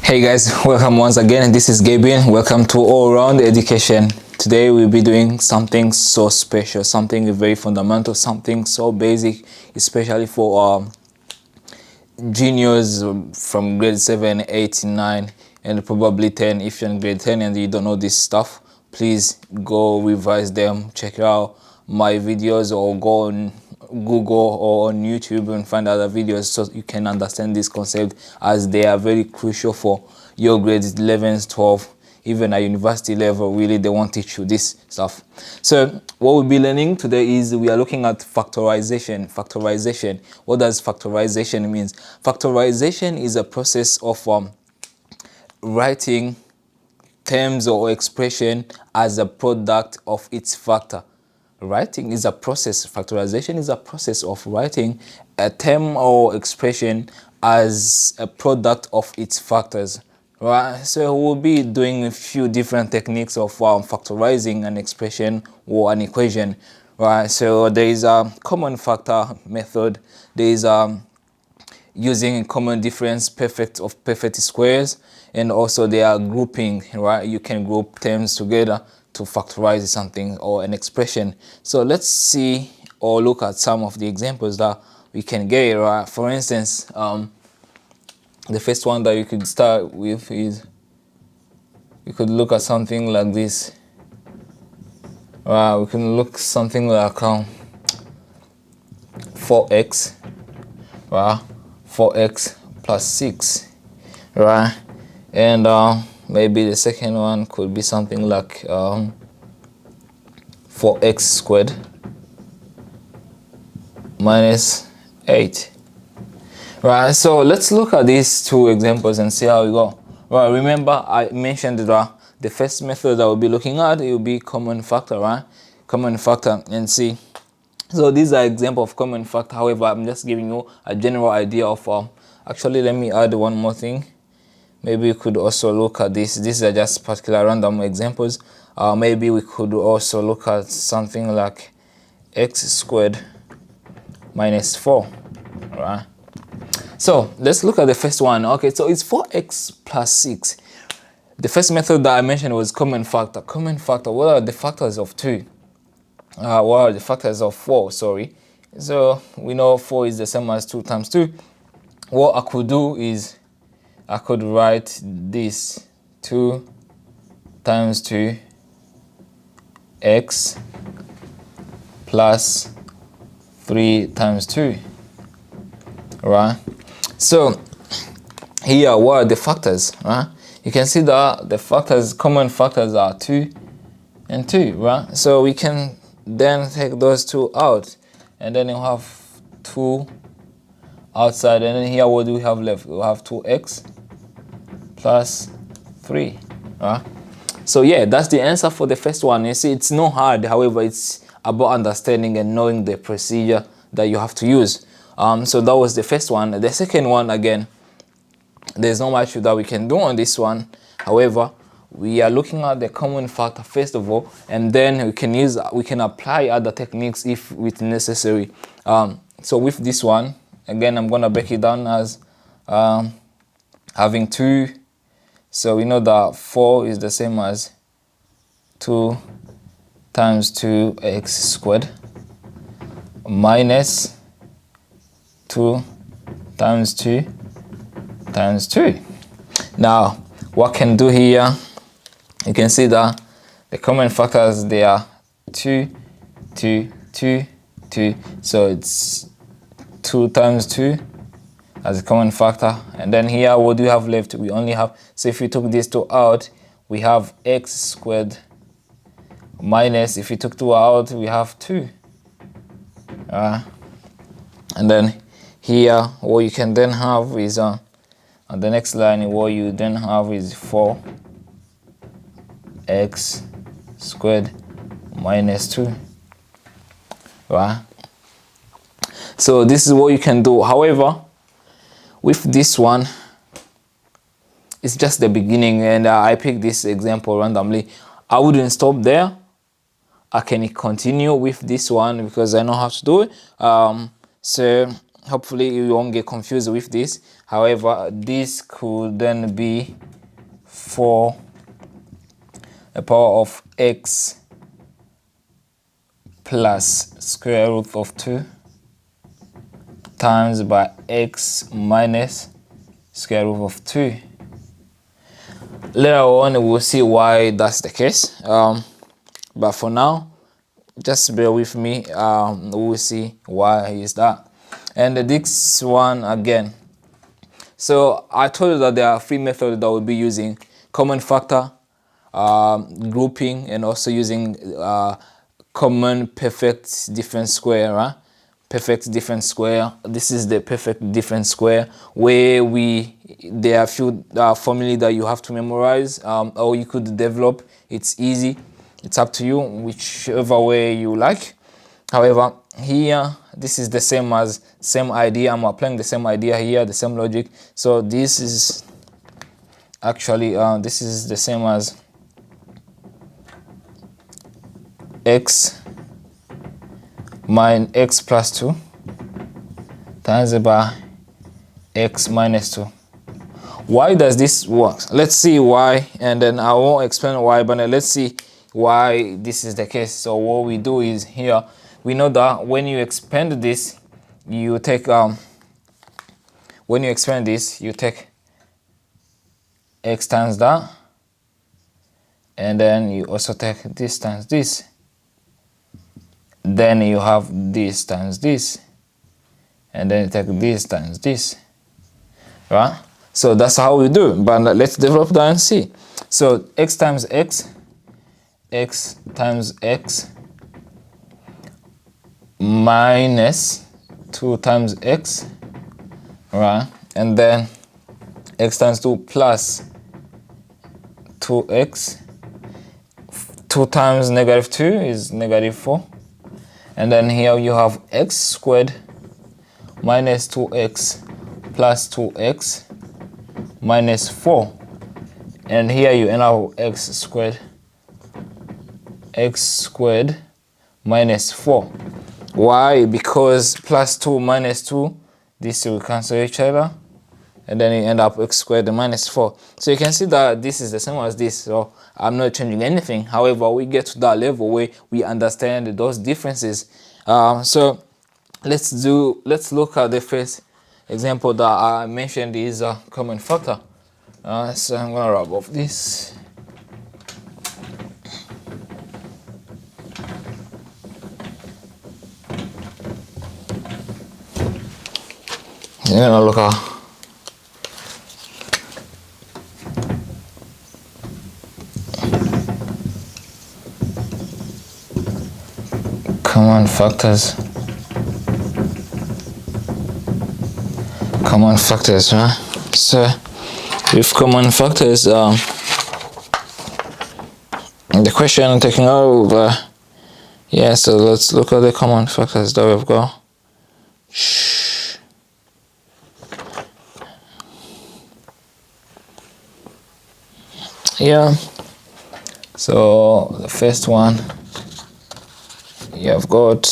Hey guys, welcome once again. This is Gabin. Welcome to All Round Education. Today we'll be doing something so special, something very fundamental, something so basic, especially for juniors from grade 7, 8, 9, and probably 10. If you're in grade 10 and you don't know this stuff, please go revise them, check out my videos, or go on Google or on YouTube and find other videos so you can understand this concept, as they are very crucial for your grades 11, 12, even at university level. Really, they won't teach you this stuff. So what we'll be learning today is we are looking at factorization. What does factorization mean? Factorization is a process of writing terms or expression as a product of its factor. Writing is a process. Factorization is a process of writing a term or expression as a product of its factors. Right, so we'll be doing a few different techniques of factorizing an expression or an equation. Right, so there is a common factor method. There is using common difference of perfect squares, and also they are grouping. Right, you can group terms together to factorize something or an expression. So let's see or look at some of the examples that we can get. Right, for instance, the first one that you could start with is, you could look at something like this. We can look something like 4x, right? 4x plus 6, right? And maybe the second one could be something like 4x squared minus 8. Right, so let's look at these two examples and see how we go. Right, remember I mentioned that the first method that we'll be looking at, it will be common factor, right? Common factor, and see. So these are examples of common factor. However, I'm just giving you a general idea of actually, let me add one more thing. Maybe we could also look at this. These are just particular random examples. Maybe we could also look at something like x squared minus 4, right? So let's look at the first one. Okay, so it's 4x plus 6. The first method that I mentioned was common factor. Common factor, what are the factors of 2? What are the factors of 4? Sorry. So we know 4 is the same as 2 times 2. What I could do is I could write this 2 times 2 x plus 3 times 2, right? So here, what are the factors, right? You can see that the factors, common factors, are 2 and 2, right? So we can then take those two out, and then you have 2 outside, and then here what do we have left? We have 2x plus 3, right? So yeah, that's the answer for the first one. You see, it's not hard. However, it's about understanding and knowing the procedure that you have to use. So that was the first one. The second one, again, there's not much that we can do on this one. However, we are looking at the common factor first of all, and then we can apply other techniques if it's necessary. So with this one, again, I'm gonna break it down as having 2. So we know that 4 is the same as 2 times 2x squared minus 2 times 2 times 2. Now, what can do here? You can see that the common factors, they are 2, 2, 2, 2. So it's 2 times 2 as a common factor. And then here, what do we have left? We only have, so if we took these 2 out, we have x squared minus, if we took 2 out, we have 2. And then here, what you can then have is on the next line, what you then have is 4x squared minus 2, right? So this is what you can do. However, with this one, it's just the beginning, and I picked this example randomly. I wouldn't stop there. I can continue with this one because I know how to do it. So hopefully you won't get confused with this. However, this could then be 4 the power of x plus square root of 2 times by x minus square root of 2. Later on we'll see why that's the case, but for now just bear with me. We'll see why is that. And this one again, so I told you that there are 3 methods that we'll be using: common factor, grouping, and also using common perfect difference square, right? Perfect difference square. This is the perfect difference square, where there are a few formulae that you have to memorize, or you could develop. It's easy, it's up to you, whichever way you like. However, here this is the same idea. I'm applying the same idea here, the same logic. So this is actually this is the same as x minus x plus 2 times by x minus 2. Why does this work? Let's see why, and then I won't explain why, but let's see why this is the case. So what we do is, here we know that when you expand this, you take x times that, and then you also take this times this, then you have this times this, and then you take this times this, right? So that's how we do, but let's develop that and see. So x times x, x times x minus 2 times x, right? And then x times 2 plus 2x. 2 times negative 2 is negative 4. And then here you have x squared minus 2x plus 2x minus 4. And here you end up with x squared minus 4. Why? Because plus 2 minus 2, this will cancel each other, and then you end up x squared minus 4. So you can see that this is the same as this, so I'm not changing anything. However, we get to that level where we understand those differences. So let's look at the first example that I mentioned is a common factor. So I'm gonna rub off this. You're gonna look at common factors, right? So with common factors, the question I'm taking over, yeah, so let's look at the common factors that we've got. Yeah, so the first one, you have got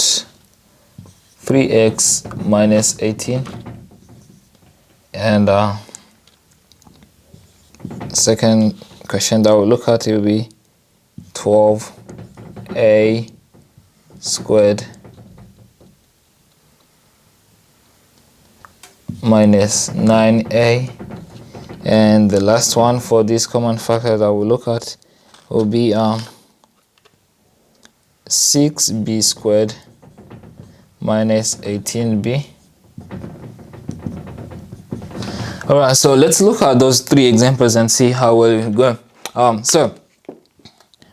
3x minus 18, and second question that we'll look at will be 12a squared minus 9a, and the last one for this common factor that we'll look at will be 6b squared minus 18b. Alright, so let's look at those 3 examples and see how well we go. So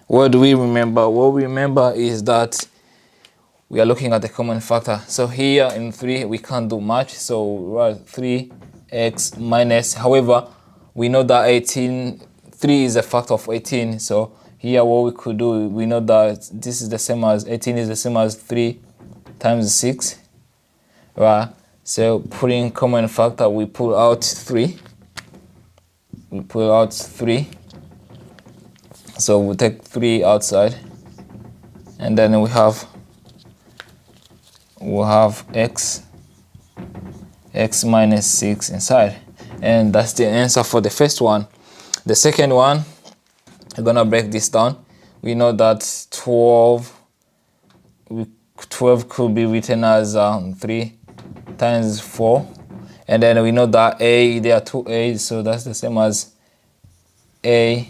what do we remember? What we remember is that we are looking at the common factor. So here in 3 we can't do much, so we're at 3x minus, however we know that 3 is a factor of 18, so here what we could do, we know that this is the same as 18 is the same as 3 times 6, right? So putting common factor, we pull out 3, so we take 3 outside, and then we'll have x x minus 6 inside. And that's the answer for the first one. The second one, we're gonna break this down. We know that 12 could be written as 3 times 4, and then we know that there are two a's, so that's the same as a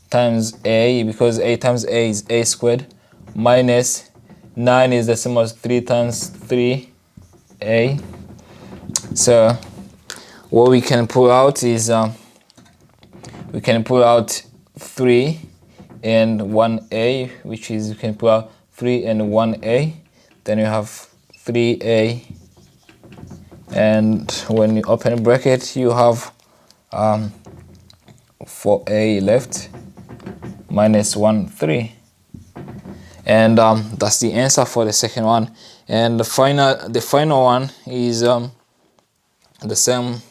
times a, because a times a is a squared, minus 9 is the same as 3 times 3a. So what we can pull out is we can pull out 3 and 1a, which is you can pull out 3 and 1a, then you have 3a, and when you open bracket you have 4a left, minus 1 3, and that's the answer for the second one. And the final one is the same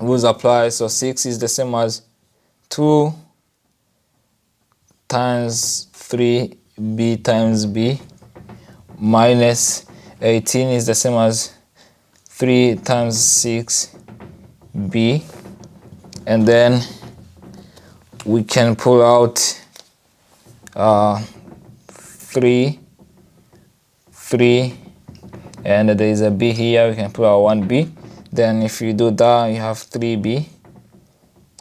rules apply. So 6 is the same as 2 times 3b times b, minus 18 is the same as 3 times 6b, and then we can pull out 3, and there is a b here, we can pull out 1b. Then if you do that, you have 3b,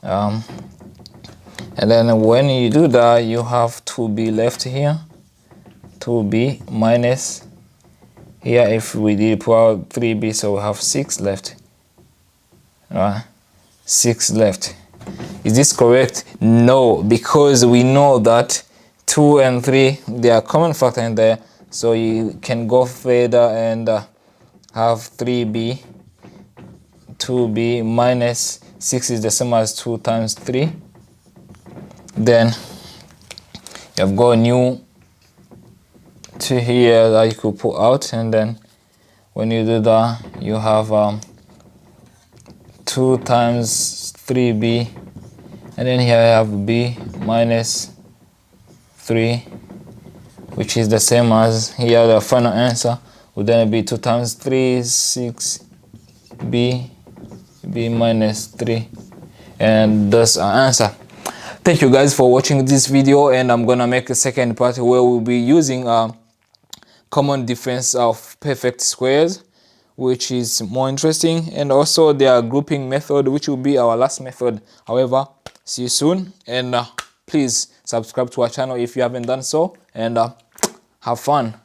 and then when you do that, you have 2b left here, 2b minus here, if we did pull out 3b, so we have 6 left. 6 left. Is this correct? No, because we know that 2 and 3, they are common factor in there, so you can go further and have 3b, 2b minus 6 is the same as 2 times 3. Then you have got a new 2 here that you could put out, and then when you do that, you have 2 times 3b, and then here I have b minus 3, which is the same as here. The final answer would then be 2 times 3 6b, b minus 3, and that's our answer. Thank you guys for watching this video, and I'm gonna make a second part where we'll be using common difference of perfect squares, which is more interesting, and also their grouping method, which will be our last method. However, see you soon, and please subscribe to our channel if you haven't done so, and have fun.